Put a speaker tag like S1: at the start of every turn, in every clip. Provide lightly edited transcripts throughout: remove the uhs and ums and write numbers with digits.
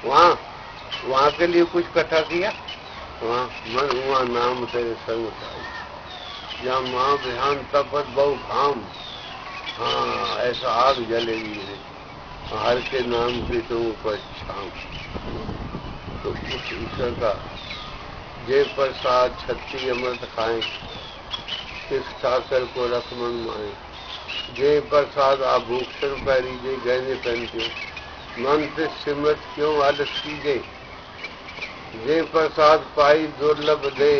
S1: वहाँ के लिए कुछ कथा किया। वहाँ मन हुआ नाम तेरे संग उठाई, जहाँ माँ बिहान तपत बहु घाम। हाँ, ऐसा आग जलेगी है हर के नाम की तुम ऊपर छाम। तो उस ईश्वर का जय प्रसाद छत्ती अमृत खाएं, किस ठाकर को रखमन माए। जय प्रसाद आभूषण पैरी जय गहने पहनते, मन से सिमरत क्यों आलस की गए। जय प्रसाद पाई दुर्लभ दे,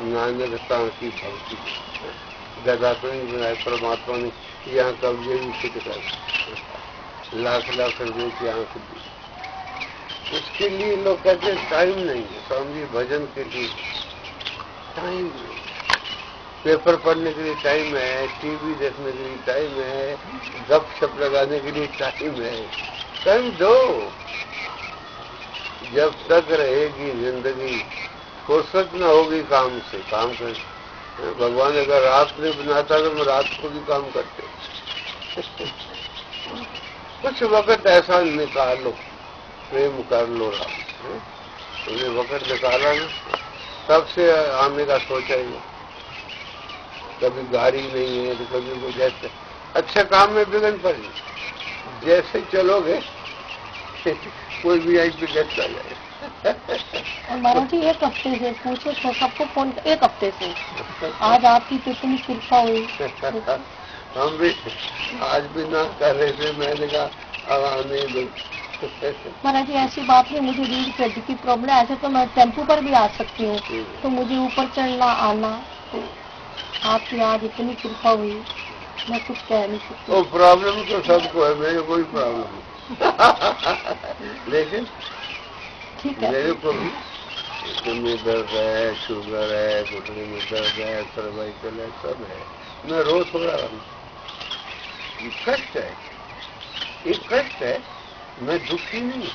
S1: नानकता की भक्ति। गदा तो नहीं बनाए परमात्मा ने, यहाँ कब्जे भी फिट कर लाख लाख रुपए की आंख दी। उसके लिए लोग कहते टाइम नहीं है स्वामी जी, भजन के लिए टाइम नहीं, पेपर पढ़ने के लिए टाइम है, टीवी देखने के लिए टाइम है, गपशप लगाने के लिए टाइम है। टाइम दो, जब तक रहेगी जिंदगी फुर्सत न होगी काम से। काम कर, भगवान अगर रात में बनाता तो हम रात को भी काम करते। कुछ वक्त ऐसा निकालो, प्रेम कर लो रात, तुमने वक्त निकाला ना, तब से आने का सोचा ही नहीं। कभी गाड़ी नहीं है तो कभी कुछ ऐसे अच्छा काम में विघ्न पड़ी, जैसे चलोगे कोई भी आई पे गेस्ट आ जाए।
S2: महाराज जी एक हफ्ते से पूछो तो सबको फोन, एक हफ्ते से आज आपकी तो इतनी कृपा हुई।
S1: हम भी आज भी ना कर रहे थे, मैंने कहा अब आने दो।
S2: महाराज जी ऐसी बात नहीं, मुझे रीढ़ की हड्डी की प्रॉब्लम, ऐसे तो मैं टेम्पो पर भी आ सकती हूँ, तो मुझे ऊपर चढ़ना आना, तो आपकी आज इतनी कृपा हुई, मैं कुछ कह नहीं सकती।
S1: वो प्रॉब्लम तो सबको है, मेरे कोई प्रॉब्लम नहीं। लेकिन
S2: ठीक है,
S1: मेरे को भी में दर्द है, शुगर है, घुटने में दर्द है, सर्वाइकल है, सब है। मैं रोज थोड़ा कष्ट है, एक कष्ट है, मैं दुखी नहीं।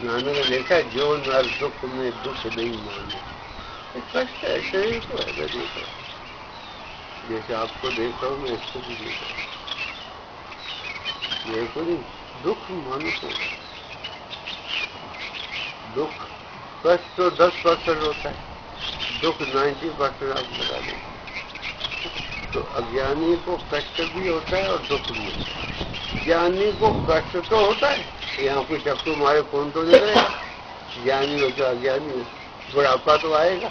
S1: मैंने देखा है जो नर दुख में दुख नहीं माने, एक कष्ट है, शरीर को है। मैं देखा जैसे आपको देख रहा हूँ, मैं इसको भी देख रहा हूँ। ये कोई दुख मन को, दुख कष्ट तो 10% होता है, दुख 90% आप लगा दें। तो अज्ञानी को कष्ट भी होता है और दुख भी होता है। ज्ञानी को कष्ट तो होता है, यहाँ कोई चक्कू मारे कौन तो नहीं रहेगा। ज्ञानी हो तो अज्ञानी हो, बुढ़ापा तो आएगा।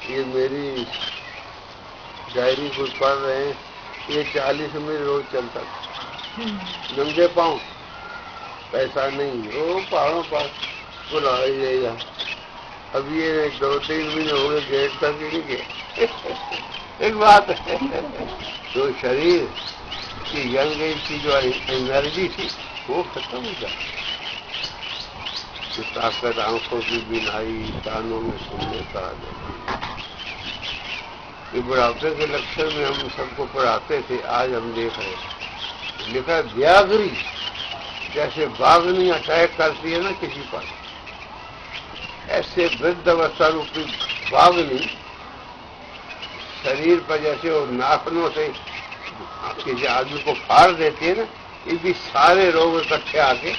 S1: ये मेरी डायरी को पढ़ रहे हैं, ये 40 में रोज चलता था, नंगे पाँव, पैसा नहीं, वो पहाड़ों पर बुला ही जाएगा। अब ये 2-3 महीने हो गए गेट तक ही नहीं गए। एक बात है, तो शरीर की यंग एज की जो एनर्जी थी वो खत्म हो जाती, ताकत आंखों की बिनाई, कानों में सुनने का आ जाती। ये बुढ़ापे के लक्षण में हम सबको पढ़ाते थे, आज हम देख रहे हैं। लिखा है व्याघ्री, जैसे बाघनी अटैक करती है ना किसी पर, ऐसे वृद्ध अवस्था रूपी बाघनी शरीर पर जैसे वो नाखनों से किसी आदमी को फाड़ देती है ना, ये भी सारे रोग इकट्ठे आके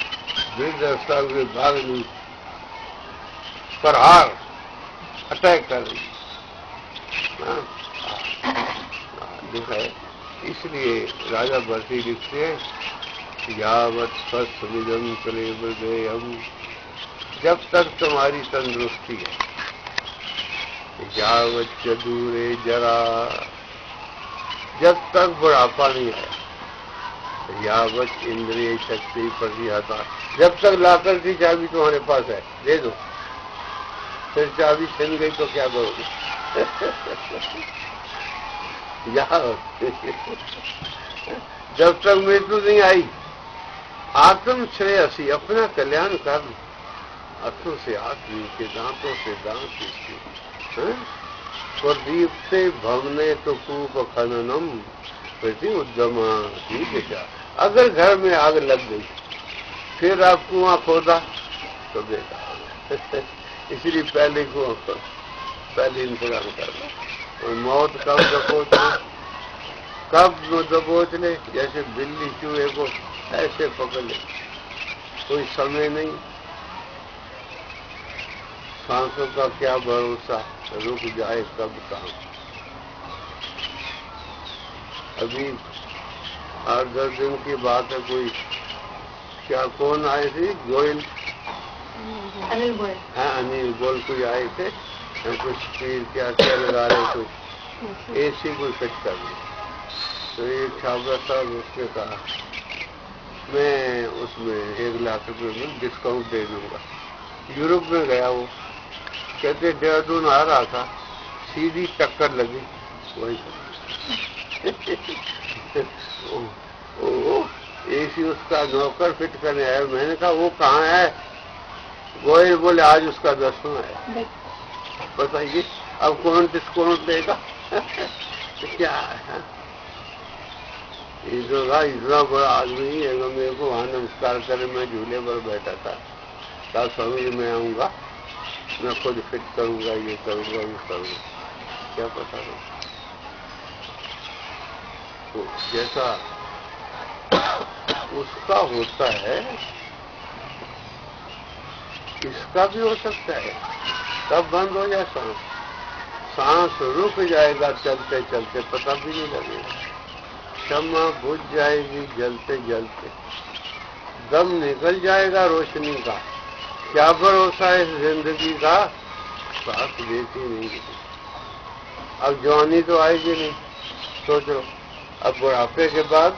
S1: वृद्ध अवस्था रूपी बाघनी प्रहार अटैक कर रही लिखा है। इसलिए राजा भरती लिखते हैं, यावत स्वस्थ निजम चले बदे हम, जब तक तुम्हारी तंदुरुस्ती है, यावत चदूरे जरा, जब तक बुढ़ापा नहीं है, यावत इंद्रिय शक्ति प्रतिहता, जब तक लाकर की चाबी तुम्हारे पास है दे दो, फिर चाबी छिन गई तो क्या करोगे। जब तक मृत्यु नहीं आई, आत्म श्रेयसी, अपना कल्याण कर, हाथों से हाथ नीचे, दांतों से दांत नीचे, प्रदीप से भवने तो कूप खननम प्रति उद्यम ही दिशा। अगर घर में आग लग गई फिर आप कुआं खोदा तो बेकार, इसलिए पहले कुआं खोद, पहले इंतजाम कर लो। और मौत कब दबोच ले, कब दबोच ले, जैसे बिल्ली चूहे को ऐसे पकड़ ले, कोई समय नहीं, सांसों का क्या भरोसा, रुक जाए कब काम। अभी 8-10 दिन की बात है, कोई क्या कौन आए थे, गोयल,
S2: अनिल गोयल,
S1: हाँ अनिल गोयल कोई आए थे, कुछ पीर क्या क्या लगा रहे, कुछ एसी कोई फिट कर दी। तो एक छात्रा साहब उसने कहा मैं उसमें 1 लाख रुपए में डिस्काउंट दे दूंगा। यूरोप में गया वो, कहते देहरादून आ रहा था, सीधी टक्कर लगी वही एसी उसका नौकर फिट करने आया। मैंने कहा वो कहाँ है? गोयल बोले आज उसका 10वां है। बताइए अब कौन डिस्काउंट देगा? क्या है इतना बड़ा आदमी है। मेरे को वहां नमस्कार करे, मैं झूले पर बैठा था, कहा स्वामी जी मैं आऊंगा, मैं खुद फिट करूंगा, ये करूंगा वो करूंगा, क्या पता नहीं। तो जैसा उसका होता है इसका भी हो सकता है। तब बंद हो जाए सांस, सांस रुक जाएगा चलते चलते, पता भी नहीं लगेगा। क्षमा बुझ जाएगी जलते जलते, दम निकल जाएगा रोशनी का। क्या भरोसा है इस जिंदगी का, सांस देती नहीं। अब जवानी तो आएगी नहीं, सोच लो। अब बुढ़ापे के बाद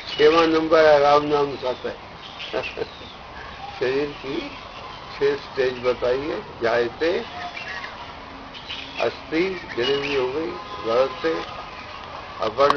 S1: 6वां नंबर है राम नाम का है। शरीर की 6 स्टेज बताइए, जायते, अस्थि डिलीवरी हो गई, गर्भ से, अपन